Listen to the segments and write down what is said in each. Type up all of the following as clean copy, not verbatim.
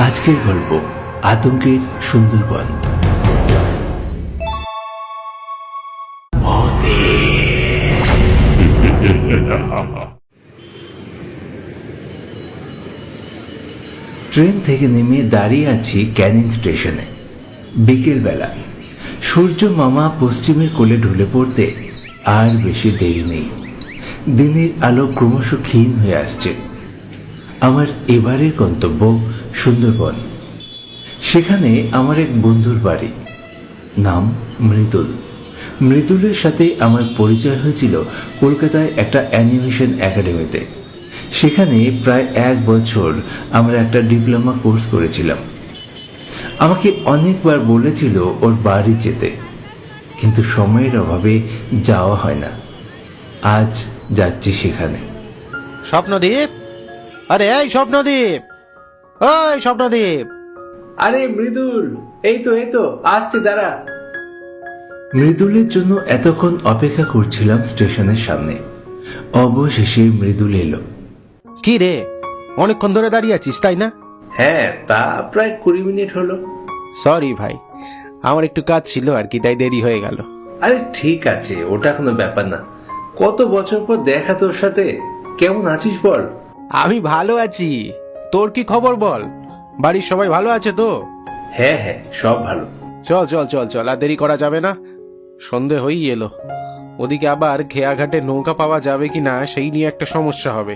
আজকের গল্প আতঙ্কের সুন্দরবন। ট্রেন থেকে নেমে দাঁড়িয়ে আছি ক্যানিং স্টেশনে। বিকেলবেলা সূর্য মামা পশ্চিমের কোলে ঢলে পড়তে আর বেশি দেরি নেই। দিনের আলো ক্রমশ ক্ষীণ হয়ে আসছে। আমার এবারের গন্তব্য সুন্দরবন। সেখানে আমার এক বন্ধুর বাড়ি, নাম মৃদুল। মৃদুলের সাথে আমার পরিচয় হয়েছিল কলকাতায় একটা অ্যানিমেশন একাডেমিতে। সেখানে প্রায় 1 বছর আমরা একটা ডিপ্লোমা কোর্স করেছিলাম। আমাকে অনেকবার বলেছিল ওর বাড়ি যেতে, কিন্তু সময়ের অভাবে যাওয়া হয় না। আজ যাচ্ছি সেখানে। স্বপ্নদীপ, আরে এই স্বপ্নদীপ, ওই স্বপ্নদীপ। আরে মৃদুল, এই তো আসছে, দাঁড়া। মৃদুলের জন্য এতক্ষণ অপেক্ষা করছিলাম স্টেশনের সামনে। অবশেষে মৃদুল এলো। কি রে, অনেকক্ষণ ধরে দাঁড়িয়ে আছিস তাই না? হ্যাঁ, তা প্রায় 20 মিনিট হলো। সরি ভাই, আমার একটু কাজ ছিল আর কি, তাই দেরি হয়ে গেল। আরে ঠিক আছে, ওটা কোনো ব্যাপার না। কত বছর পর দেখা তোর সাথে। কেমন আছিস বল? আমি ভালো আছি, তোর কি খবর বল? বাড়ির সবাই ভালো আছে তো? হ্যাঁ, সব ভালো। চল চল চল চল, আর দেরি করা যাবে না, সন্ধে হয়েই এলো। ওদিকে আবার খেয়াঘাটে নৌকা পাওয়া যাবে কিনা সেই নিয়ে একটা সমস্যা হবে।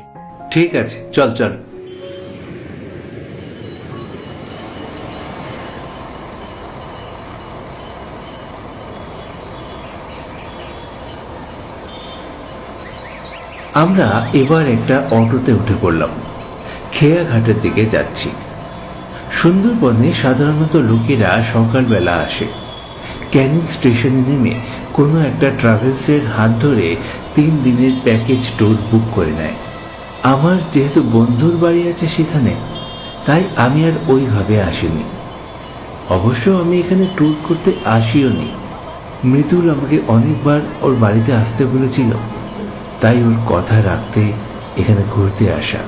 ঠিক আছে, চল চল। আমরা এবার একটা অটোতে উঠে পড়লাম। খেয়াঘাটের দিকে যাচ্ছি। সুন্দরবনে সাধারণত লোকেরা সকালবেলা আসে। ক্যানিং স্টেশনে নেমে কোনো একটা ট্রাভেলসের হাত ধরে 3 দিনের প্যাকেজ ট্যুর বুক করে নেয়। আমার যেহেতু বন্ধুর বাড়ি আছে সেখানে, তাই আমি আর ওইভাবে আসিনি। অবশ্য আমি এখানে ট্যুর করতে আসিও নি। মৃদুল আমাকে অনেকবার ওর বাড়িতে আসতে বলেছিল, তাই ওর কথা রাখতে এখানে ঘুরতে আসা।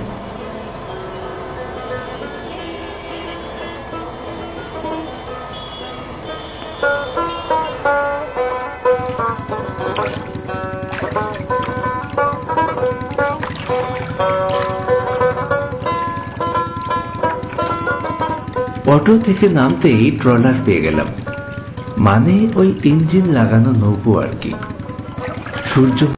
অটো থেকে নামতেই ট্রলার পেয়ে গেলাম, মানে ওই ইঞ্জিন লাগানো নৌকো আর কি। সূর্য